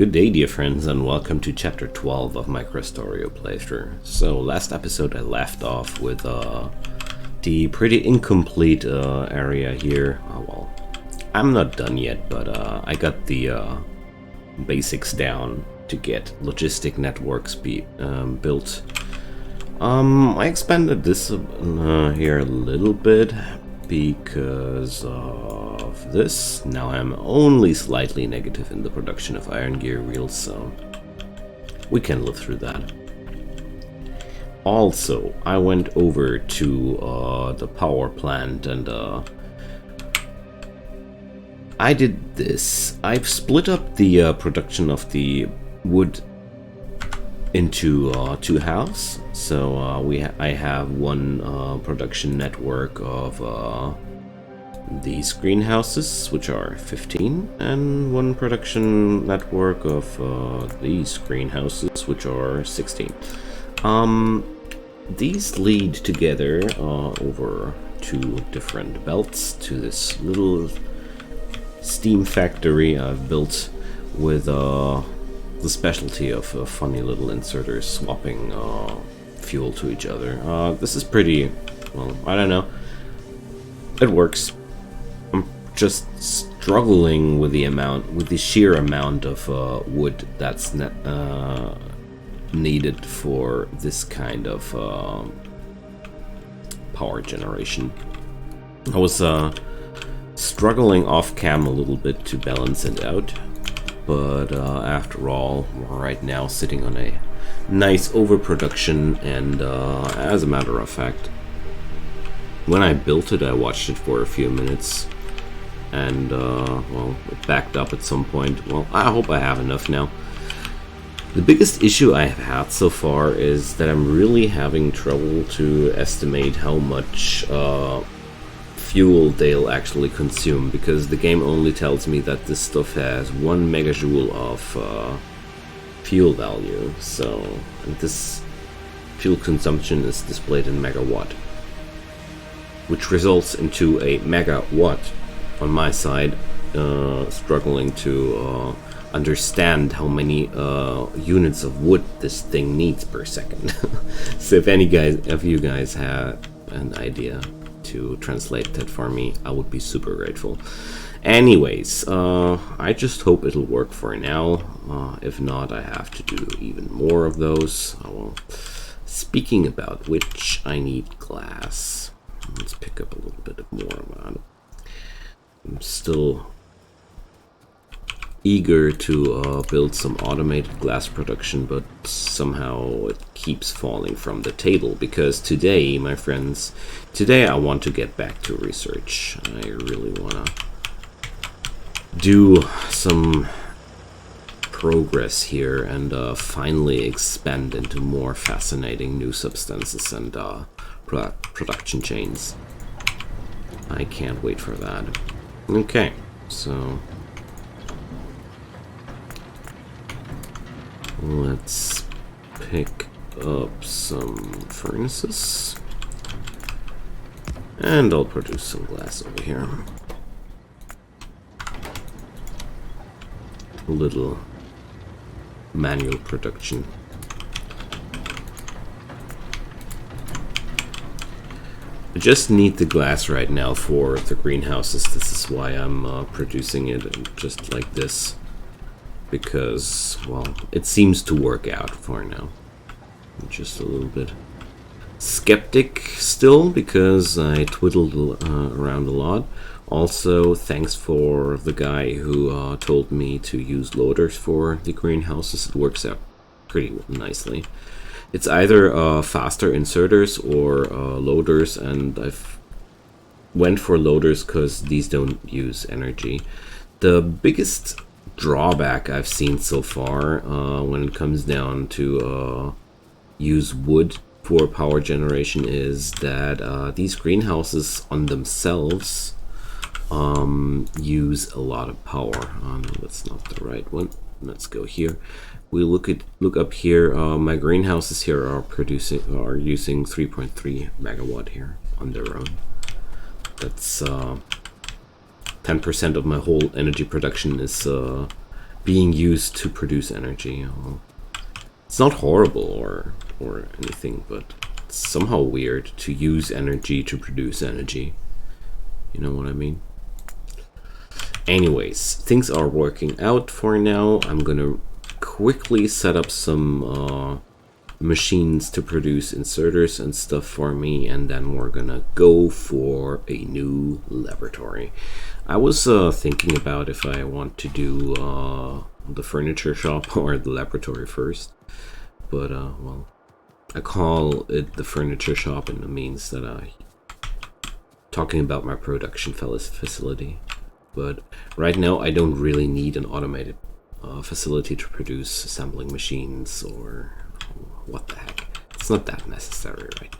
Good day, dear friends, and welcome to chapter 12 of my Krastorio playthrough. So, last episode I left off with the pretty incomplete area here. Oh, well, I'm not done yet, but I got the basics down to get logistic networks built. I expanded this here a little bit because of this. Now I'm only slightly negative in the production of iron gear wheels, so we can live through that. Also, I went over to the power plant and I did this. I've split up the production of the wood into two halves. So I have one production network of these greenhouses, which are 15, and one production network of these greenhouses, which are 16. These lead together over two different belts to this little steam factory I've built with the specialty of funny little inserters swapping fuel to each other. This is pretty, well, I don't know. It works. I'm just struggling with the sheer amount of wood that's needed for this kind of power generation. I was struggling off cam a little bit to balance it out. But after all, we're right now sitting on a nice overproduction, and as a matter of fact, when I built it, I watched it for a few minutes, and well, it backed up at some point. Well, I hope I have enough now. The biggest issue I have had so far is that I'm really having trouble to estimate how much fuel they'll actually consume, because the game only tells me that this stuff has 1 megajoule of fuel value. So this fuel consumption is displayed in megawatt, which results into a megawatt on my side, struggling to understand how many units of wood this thing needs per second. So if any of you guys have an idea to translate that for me, I would be super grateful. Anyways, I just hope it'll work for now. If not, I have to do even more of those. Well, speaking about which, I need glass. Let's pick up a little bit more about it. I'm still eager to build some automated glass production, but somehow it keeps falling from the table, because today, my friends, I want to get back to research. I really want to do some progress here and finally expand into more fascinating new substances and production chains. I can't wait for that. Okay, so let's pick up some furnaces, and I'll produce some glass over here. A little manual production. I just need the glass right now for the greenhouses. This is why I'm producing it just like this, because, well, it seems to work out for now. I'm just a little bit skeptic still, because I twiddled around a lot. Also, thanks for the guy who told me to use loaders for the greenhouses. It works out pretty nicely. It's either faster inserters or loaders, and I've went for loaders because these don't use energy. The biggest drawback I've seen so far when it comes down to use wood for power generation is that these greenhouses on themselves use a lot of power. No, that's not the right one. Let's go here. We look up here. My greenhouses here are using 3.3 megawatt here on their own. That's 10% of my whole energy production is being used to produce energy. It's not horrible or anything, but it's somehow weird to use energy to produce energy. You know what I mean? Anyways, things are working out for now. I'm gonna quickly set up some machines to produce inserters and stuff for me, and then we're gonna go for a new laboratory. I was thinking about if I want to do the furniture shop or the laboratory first, but well, I call it the furniture shop, and it means that talking about my production facility. But right now I don't really need an automated facility to produce assembling machines, or what the heck. It's not that necessary right now.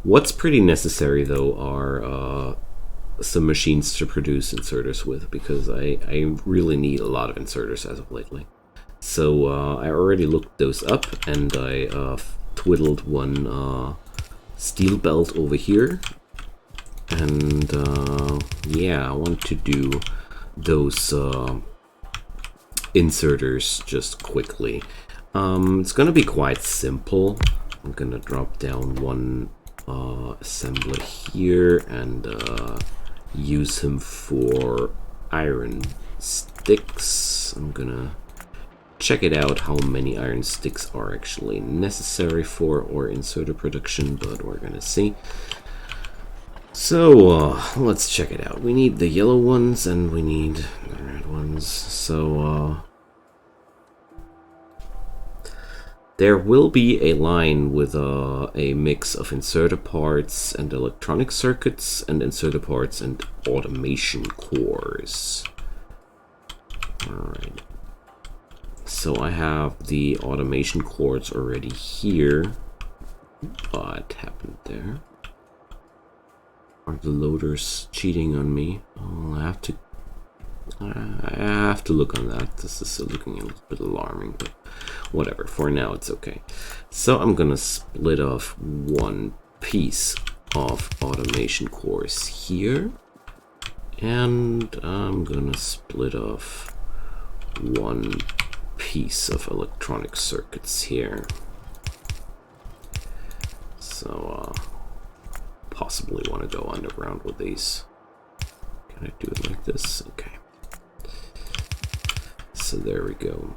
What's pretty necessary though are some machines to produce inserters with, because I really need a lot of inserters as of lately. So I already looked those up, and I twiddled one steel belt over here. And yeah, I want to do those inserters just quickly. It's gonna be quite simple. I'm gonna drop down one assembler here and use him for iron sticks. I'm gonna check it out how many iron sticks are actually necessary for our inserter production, but we're gonna see. So let's check it out. We need the yellow ones and we need the red ones. So there will be a line with a mix of inserter parts and electronic circuits, and inserter parts and automation cores. Alright. So I have the automation cores already here. What happened there? Are the loaders cheating on me? Oh, I have to look on that. This is looking a little bit alarming, but whatever. For now, it's okay. So I'm gonna split off one piece of automation cores here, and I'm gonna split off one piece of electronic circuits here. So possibly want to go underground with these. Can I do it like this? Okay. So there we go.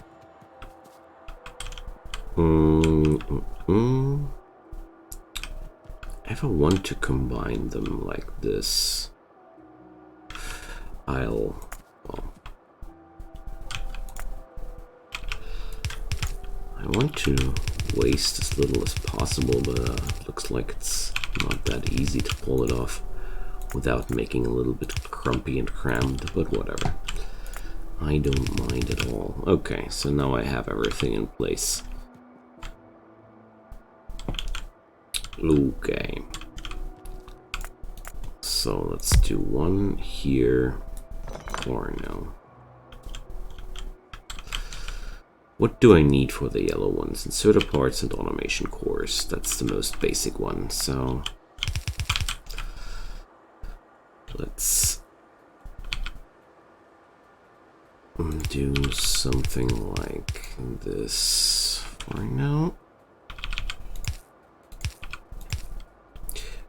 If I want to combine them like this, well, I want to waste as little as possible, but it looks like it's not that easy to pull it off without making a little bit crumpy and crammed, but whatever. I don't mind at all. Okay, so now I have everything in place. Okay. So let's do one here for now. What do I need for the yellow ones? Inserter parts and automation cores. That's the most basic one. So let's do something like this for now.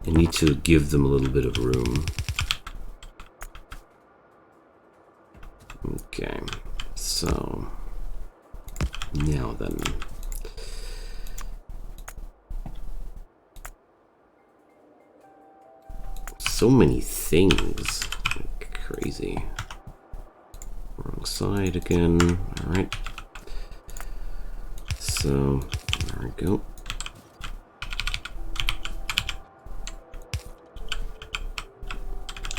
I need to give them a little bit of room. Okay, so now then, so many things, like crazy. Wrong side again. All right. So there we go.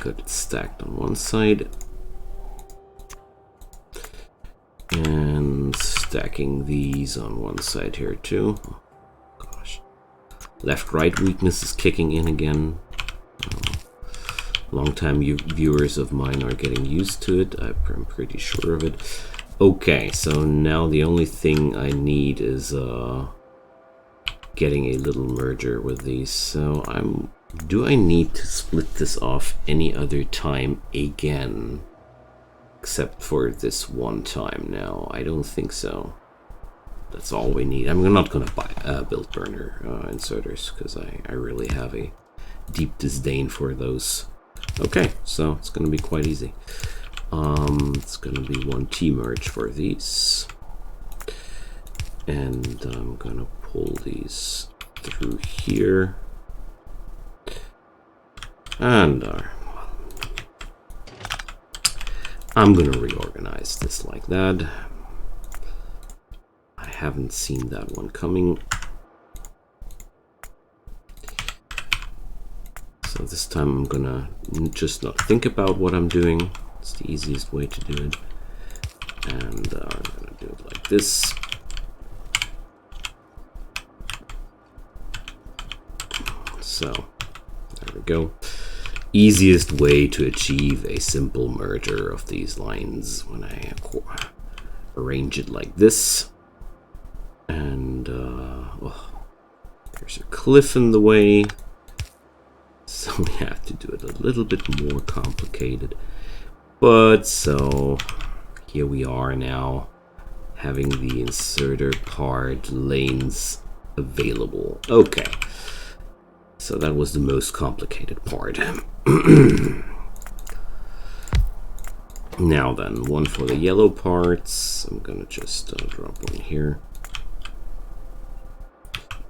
Got it stacked on one side. And stacking these on one side here too. Oh, gosh. Left-right weakness is kicking in again. Long-time viewers of mine are getting used to it. I'm pretty sure of it. Okay, so now the only thing I need is getting a little merger with these. So do I need to split this off any other time again? except for this one time now. I don't think so. That's all we need. I'm not gonna build burner inserters because I really have a deep disdain for those. Okay, so it's gonna be quite easy. It's gonna be 1T merge for these, and I'm gonna pull these through here, and I'm gonna reorganize this like that. I haven't seen that one coming. So this time I'm gonna just not think about what I'm doing. It's the easiest way to do it. And I'm gonna do it like this. So there we go. Easiest way to achieve a simple merger of these lines when I arrange it like this. And oh, there's a cliff in the way. So we have to do it a little bit more complicated. But so here we are now, having the inserter part lanes available. Okay. So that was the most complicated part. Now then, one for the yellow parts. I'm gonna just drop one here.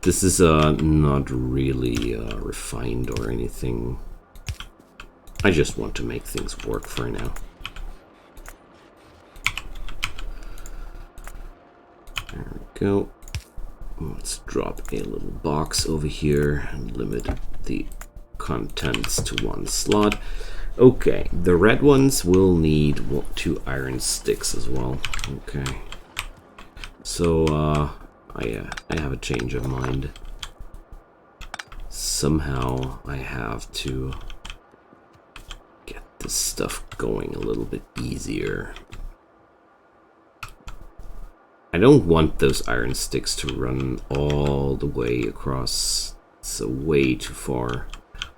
This is not really refined or anything. I just want to make things work for now. There we go. Let's drop a little box over here and limit the contents to one slot. Okay, the red ones will need 2 iron sticks as well. Okay. So, I have a change of mind. Somehow I have to get this stuff going a little bit easier. I don't want those iron sticks to run all the way across. It's a way too far,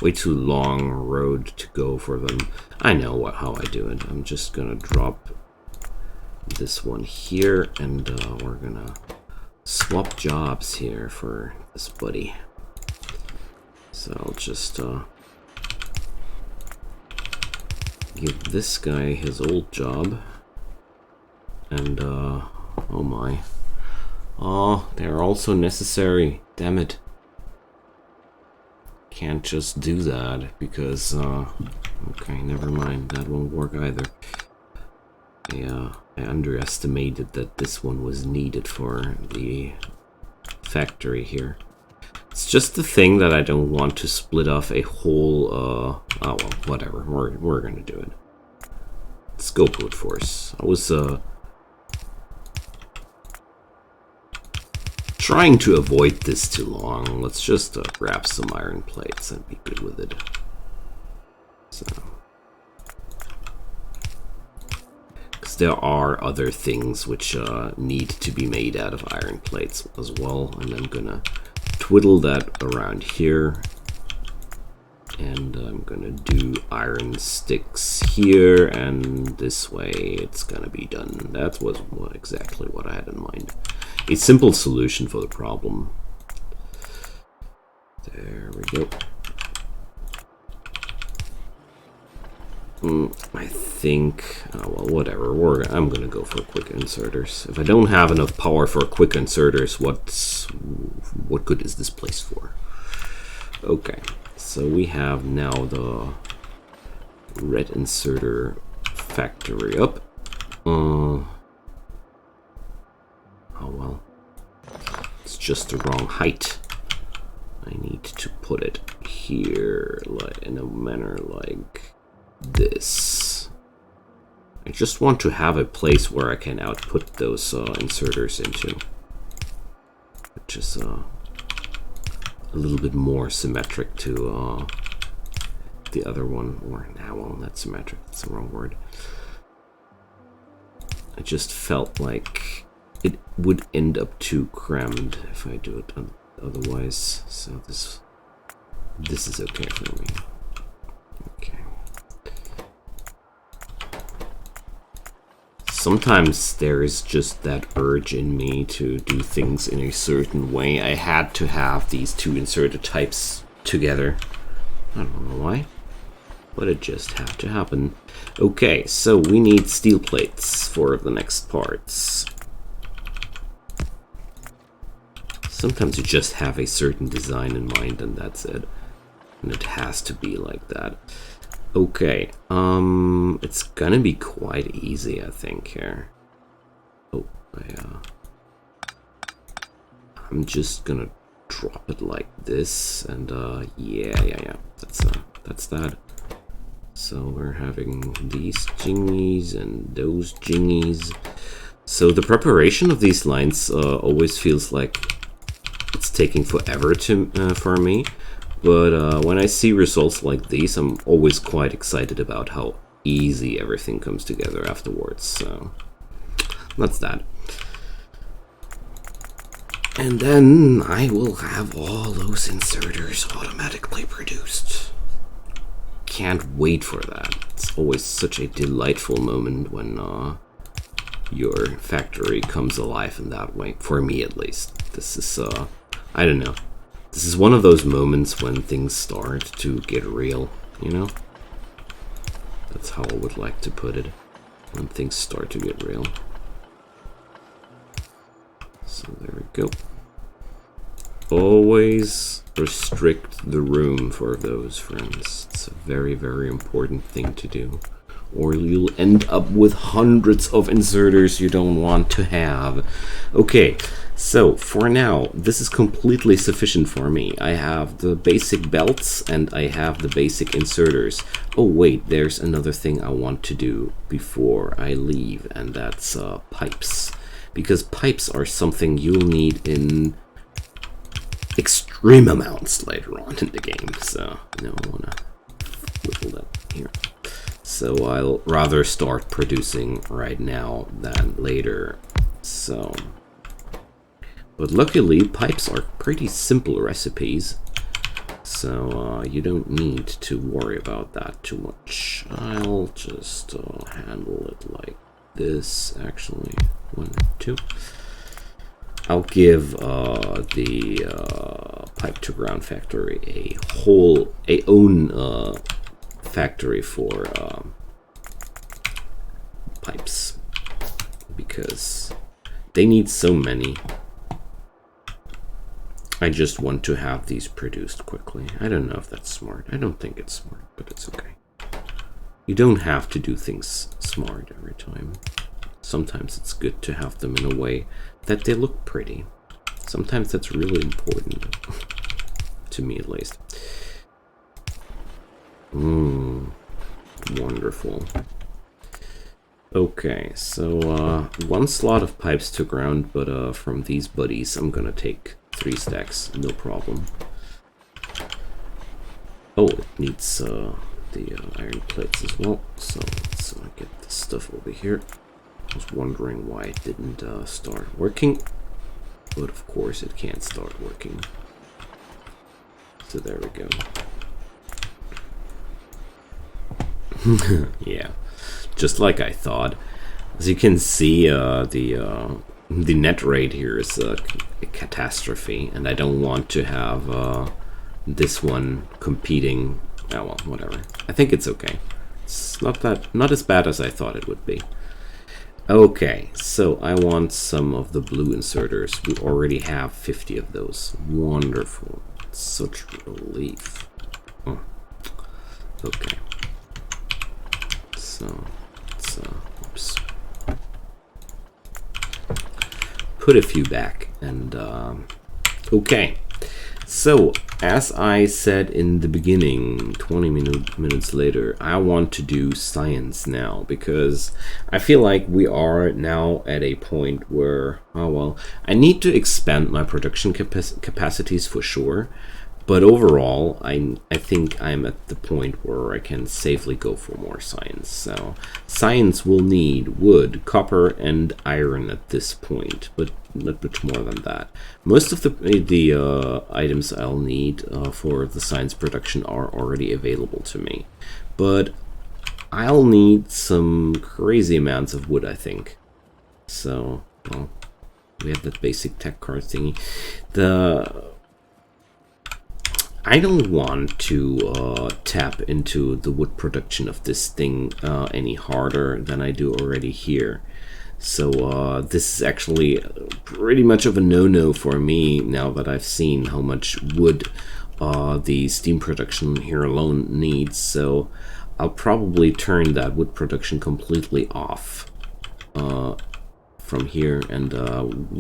way too long road to go for them. I know how I do it. I'm just gonna drop this one here, and we're gonna swap jobs here for this buddy. So I'll just give this guy his old job, and oh my, oh, they're also necessary. Damn it, can't just do that because okay, never mind, that won't work either. Yeah, I underestimated that this one was needed for the factory here. It's just the thing that I don't want to split off a whole, oh well, whatever, we're gonna do it. Let's go brute force. I was, trying to avoid this too long. Let's just grab some iron plates and be good with it. So. There are other things which need to be made out of iron plates as well, and I'm gonna twiddle that around here, and I'm gonna do iron sticks here, and this way it's gonna be done. That was exactly what I had in mind. A simple solution for the problem. There we go. I think, oh well, whatever. I'm gonna go for quick inserters. If I don't have enough power for quick inserters, what good is this place for? Okay, so we have now the red inserter factory up. Oh well, it's just the wrong height. I need to put it here, like in a manner like this. I just want to have a place where I can output those inserters into, which is a little bit more symmetric to the other one, or nah, well, not symmetric, that's the wrong word. I just felt like it would end up too crammed if I do it otherwise, so this is okay for me. Okay. sometimes there's just that urge in me to do things in a certain way. I had to have these two inserted types together. I don't know why, but it just had to happen. Okay, so we need steel plates for the next parts. Sometimes you just have a certain design in mind and that's it. And it has to be like that. Okay, it's gonna be quite easy, I think, here. Oh, I'm just gonna drop it like this, and yeah, that's that. So we're having these jingies and those jingies. So the preparation of these lines always feels like it's taking forever for me. But when I see results like these, I'm always quite excited about how easy everything comes together afterwards. So that's that. And then I will have all those inserters automatically produced. Can't wait for that. It's always such a delightful moment when your factory comes alive in that way. For me, at least. This is, I don't know. This is one of those moments when things start to get real, you know? That's how I would like to put it. When things start to get real. So there we go. Always restrict the room for those, friends. It's a very, very important thing to do. Or you'll end up with hundreds of inserters you don't want to have. Okay, so for now, this is completely sufficient for me. I have the basic belts and I have the basic inserters. Oh wait, there's another thing I want to do before I leave, and that's pipes. Because pipes are something you'll need in extreme amounts later on in the game. So, no, I want to whittle that here. So I'll rather start producing right now than later. So, but luckily pipes are pretty simple recipes, so you don't need to worry about that too much. I'll just handle it like this, actually. 1, 2. I'll give the pipe to ground factory a own factory for pipes, because they need so many. I just want to have these produced quickly. I don't know if that's smart. I don't think it's smart, but it's okay. You don't have to do things smart every time. Sometimes it's good to have them in a way that they look pretty. Sometimes that's really important, to me at least. Wonderful. Okay, so one slot of pipes to ground, but from these buddies I'm gonna take 3 stacks, no problem. Oh, it needs the iron plates as well, so let's get this stuff over here. I was wondering why it didn't start working, but of course it can't start working. So there we go. Yeah, just like I thought. As you can see, the net rate here is a catastrophe, and I don't want to have this one competing. Oh well, whatever. I think it's okay. It's not as bad as I thought it would be. Okay, so I want some of the blue inserters. We already have 50 of those. Wonderful. Such relief. Oh. Okay. So let's oops. Put a few back, and okay. So as I said in the beginning, 20 minutes later, I want to do science now, because I feel like we are now at a point where, oh well, I need to expand my production capacities for sure. But overall, I think I'm at the point where I can safely go for more science. So science will need wood, copper, and iron at this point, but not much more than that. Most of the items I'll need for the science production are already available to me. But I'll need some crazy amounts of wood, I think. So, well, we have that basic tech card thingy. I don't want to tap into the wood production of this thing any harder than I do already here. So this is actually pretty much of a no-no for me now that I've seen how much wood the steam production here alone needs. So I'll probably turn that wood production completely off from here, and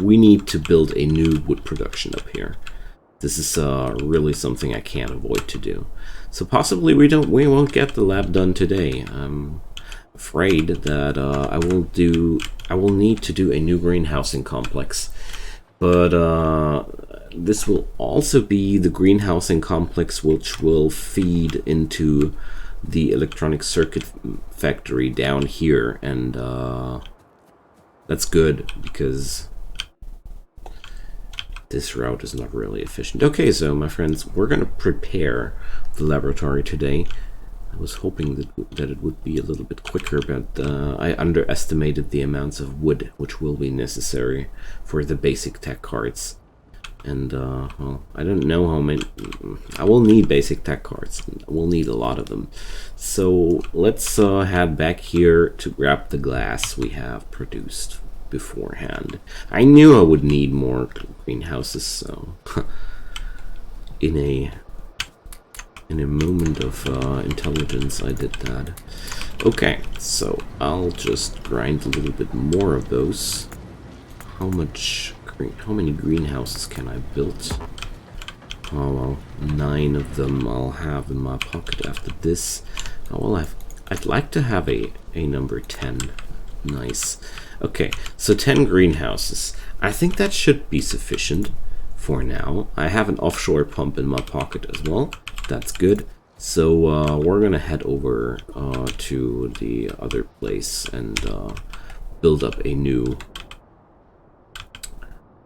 we need to build a new wood production up here. This is really something I can't avoid to do. So possibly we won't get the lab done today. I'm afraid that I will need to do a new greenhousing complex. But this will also be the greenhousing complex which will feed into the electronic circuit factory down here, and that's good because this route is not really efficient. Okay, so my friends, we're gonna prepare the laboratory today. I was hoping that it would be a little bit quicker, but I underestimated the amounts of wood which will be necessary for the basic tech cards. And well, I don't know how many. I will need basic tech cards. We'll need a lot of them. So let's head back here to grab the glass we have produced beforehand. I knew I would need more greenhouses, so in a moment of intelligence I did that. Okay, so I'll just grind a little bit more of those. How many greenhouses can I build? Oh well, 9 of them I'll have in my pocket after this. I'd like to have a number 10. Nice. Okay, so 10 greenhouses. I think that should be sufficient for now. I have an offshore pump in my pocket as well. That's good. So we're gonna head over to the other place and build up a new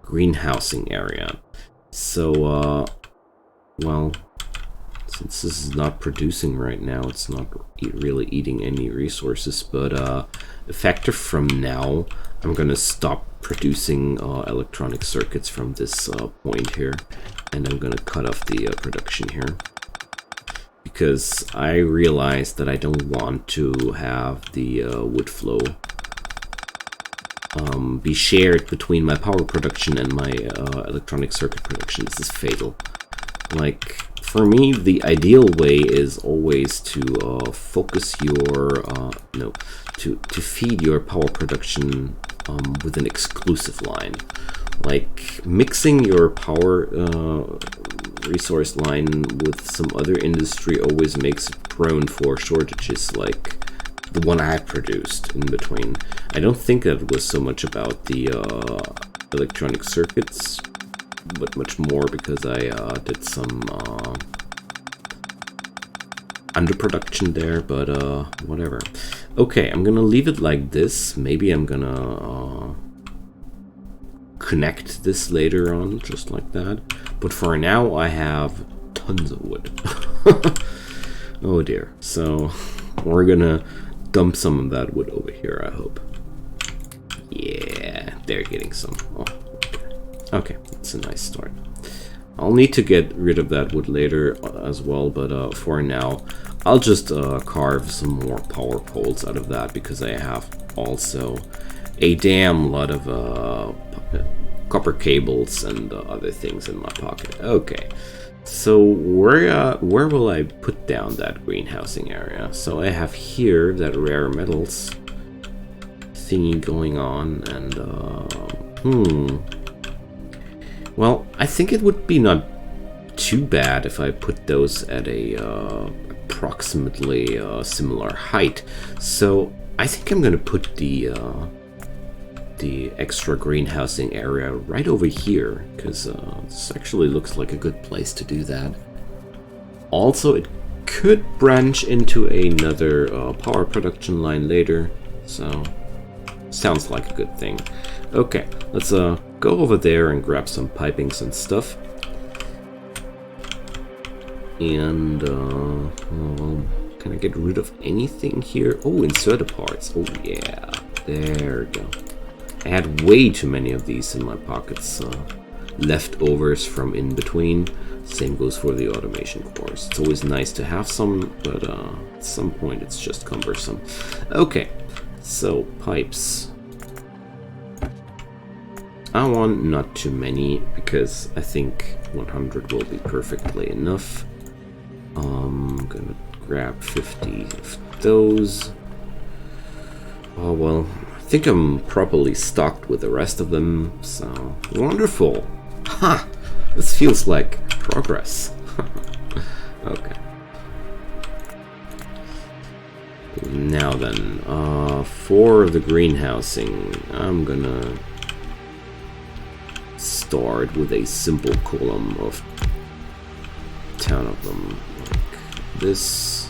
greenhousing area. So well, since this is not producing right now, it's not really eating any resources, but effective from now, I'm gonna stop producing electronic circuits from this point here, and I'm gonna cut off the production here, because I realized that I don't want to have the wood flow be shared between my power production and my electronic circuit production. This is fatal. Like, for me, the ideal way is always to focus your to feed your power production with an exclusive line. Like, mixing your power resource line with some other industry always makes it prone for shortages, like the one I produced in between. I don't think that it was so much about the electronic circuits, but much more because I did some underproduction there, but whatever. Okay, I'm gonna leave it like this. Maybe I'm gonna connect this later on, just like that. But for now, I have tons of wood. Oh dear. So we're gonna dump some of that wood over here, I hope. Yeah, they're getting some. Oh, okay, that's a nice start. I'll need to get rid of that wood later as well, but for now, I'll just carve some more power poles out of that, because I have also a damn lot of copper cables and other things in my pocket. Okay, so where will I put down that greenhousing area? So I have here that rare metals thingy going on, and well, I think it would be not too bad if I put those at a approximately similar height. So I think I'm gonna put the extra greenhousing area right over here, because this actually looks like a good place to do that. Also, it could branch into another power production line later, so sounds like a good thing. Okay, let's go over there and grab some pipings and stuff. And well, can I get rid of anything here? Oh, inserter parts. Oh yeah, there we go. I had way too many of these in my pockets. Leftovers from in between. Same goes for the automation cores. It's always nice to have some, but at some point it's just cumbersome. Okay, so pipes. I want not too many because I think 100 will be perfectly enough. I'm gonna grab 50 of those. Oh well, I think I'm properly stocked with the rest of them, so wonderful. Ha! This feels like progress. Okay. Now then, for the greenhousing, I'm gonna start with a simple column of 10 of them, like this.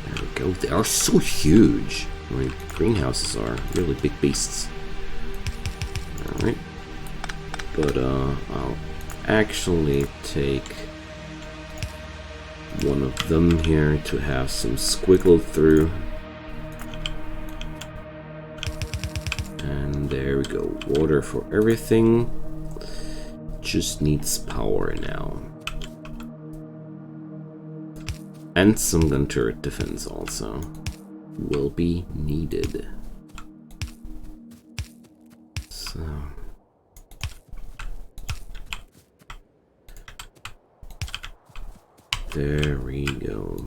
There we go. They are so huge. My greenhouses are really big beasts. Alright. But I'll actually take one of them here to have some squiggle through. And there we go. Water for everything. Just needs power now. And some gun turret defense also will be needed. So there we go.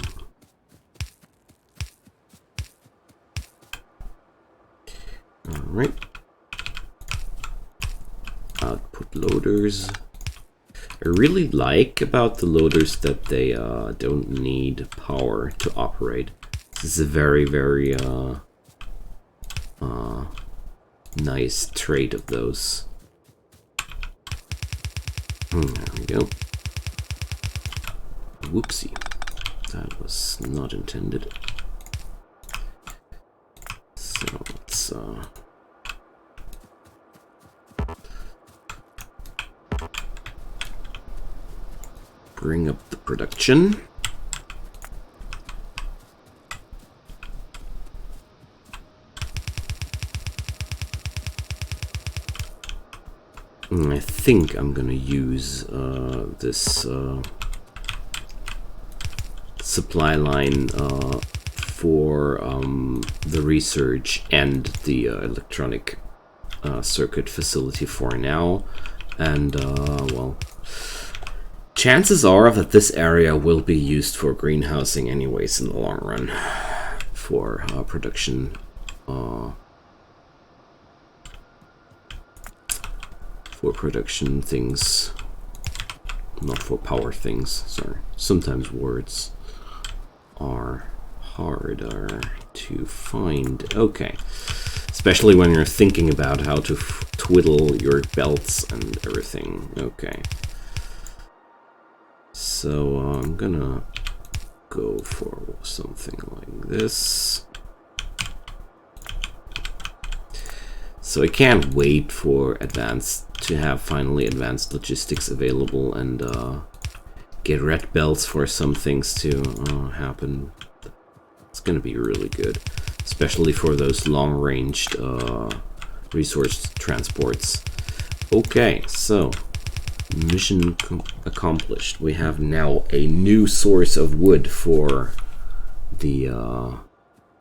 All right. Output loaders. I really like about the loaders that they don't need power to operate. This is a very, very nice trait of those. There we go. Whoopsie. That was not intended. So let's bring up the production. I think I'm gonna use this supply line for the research and the electronic circuit facility for now. And well, chances are that this area will be used for greenhousing anyways in the long run for production. For production things, not for power things. Sorry, sometimes words are harder to find. Okay, especially when you're thinking about how to twiddle your belts and everything. Okay, so I'm gonna go for something like this. So I can't wait for to have finally advanced logistics available and get red belts for some things to happen. It's gonna be really good, especially for those long-ranged resource transports. Okay, so mission accomplished. We have now a new source of wood for the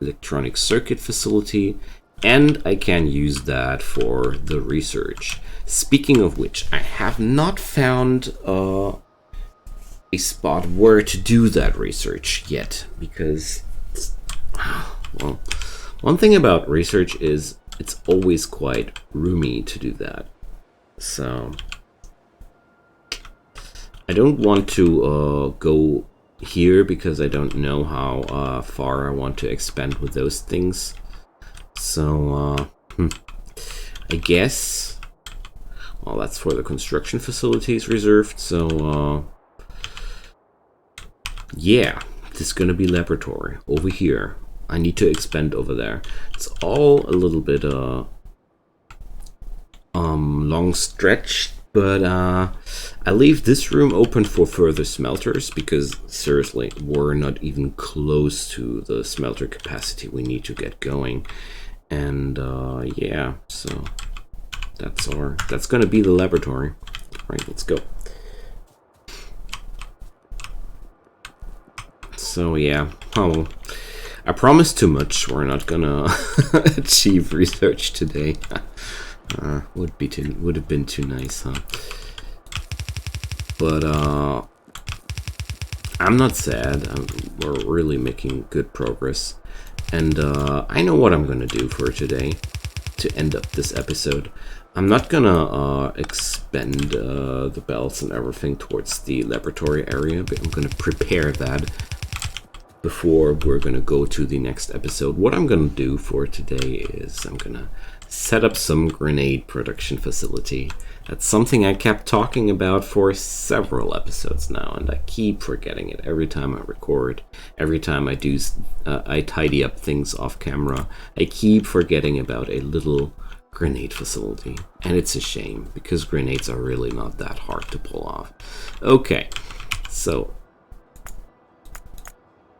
electronic circuit facility, and I can use that for the research. Speaking of which, I have not found a spot where to do that research yet, because, well, one thing about research is it's always quite roomy to do that. So I don't want to go here because I don't know how far I want to expand with those things. So I guess, well, that's for the construction facilities reserved. So yeah, this is gonna be laboratory over here. I need to expand over there. It's all a little bit long stretch But I leave this room open for further smelters because seriously, we're not even close to the smelter capacity we need to get going. And yeah, so that's gonna be the laboratory. All right, let's go. So yeah, oh, I promised too much. We're not gonna achieve research today. Would have been too nice, huh? But I'm not sad. We're really making good progress, and I know what I'm gonna do for today to end up this episode. I'm not gonna expend the belts and everything towards the laboratory area, but I'm gonna prepare that before we're gonna go to the next episode. What I'm gonna do for today is I'm gonna set up some grenade production facility. That's something I kept talking about for several episodes now, and I keep forgetting it every time I record. Every time I do, I tidy up things off camera, I keep forgetting about a little grenade facility, and it's a shame because grenades are really not that hard to pull off. Okay, so.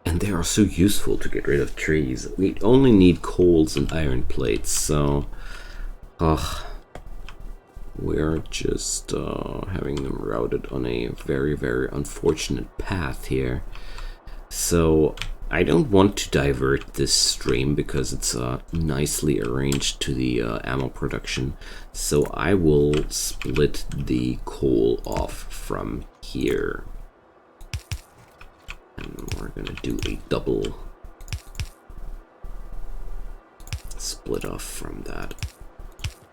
And they are so useful to get rid of trees. We only need coals and iron plates, so we're just having them routed on a very, very unfortunate path here. So I don't want to divert this stream because it's nicely arranged to the ammo production. So I will split the coal off from here. And we're gonna do a double split off from that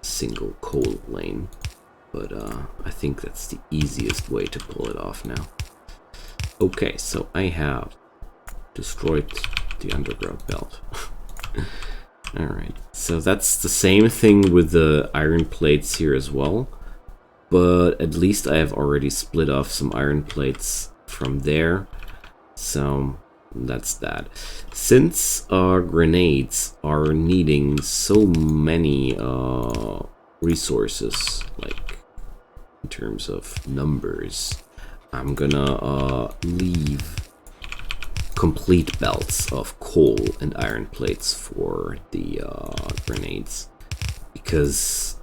single coal lane, but I think that's the easiest way to pull it off now. Okay, so I have destroyed the underground belt. Alright, so that's the same thing with the iron plates here as well, but at least I have already split off some iron plates from there. So that's that. Since grenades are needing so many resources, like in terms of numbers, I'm gonna leave complete belts of coal and iron plates for the grenades, because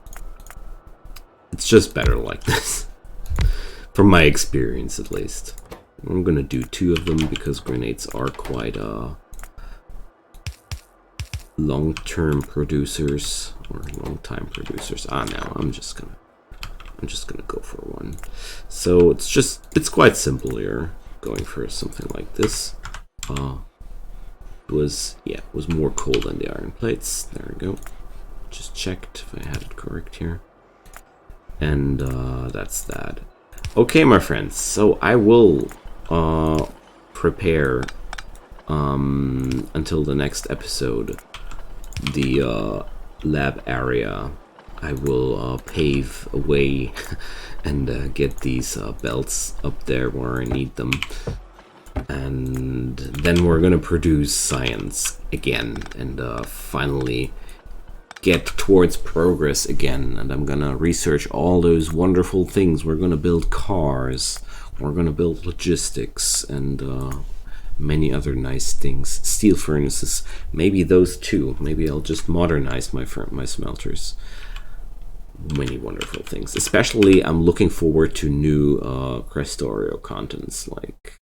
it's just better like this, from my experience at least. I'm gonna do 2 of them because grenades are quite long-term producers or long-time producers. No, I'm just gonna go for 1. So it's quite simple here, going for something like this. It was more coal than the iron plates. There we go. Just checked if I had it correct here, and that's that. Okay, my friends. So I will prepare until the next episode the lab area. I will pave a way and get these belts up there where I need them, and then we're gonna produce science again and finally get towards progress again. And I'm gonna research all those wonderful things. We're gonna build cars, we're gonna build logistics, and many other nice things. Steel furnaces, maybe those too. Maybe I'll just modernize my smelters. Many wonderful things. Especially, I'm looking forward to new Krastorio contents, like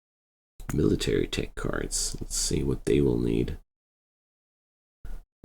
military tech cards. Let's see what they will need.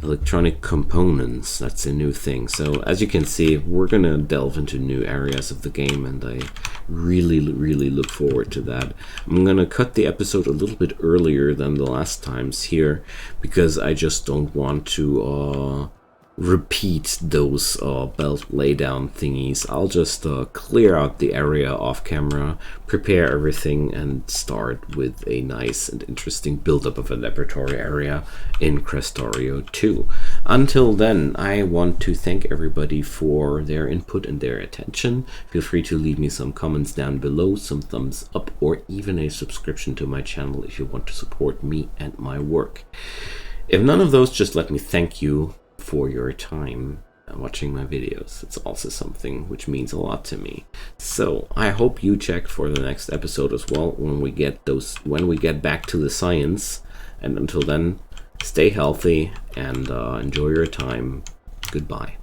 Electronic components, that's a new thing. So as you can see, we're gonna delve into new areas of the game, and I really look forward to that. I'm gonna cut the episode a little bit earlier than the last times here, because I just don't want to repeat those belt laydown thingies. I'll just clear out the area off camera, prepare everything, and start with a nice and interesting build-up of a laboratory area in Krastorio 2. Until then, I want to thank everybody for their input and their attention. Feel free to leave me some comments down below, some thumbs up, or even a subscription to my channel if you want to support me and my work. If none of those, just let me thank you for your time. watching my videos. It's also something which means a lot to me. So I hope you check for the next episode as well when we get back to the science. And until then, stay healthy and enjoy your time. Goodbye.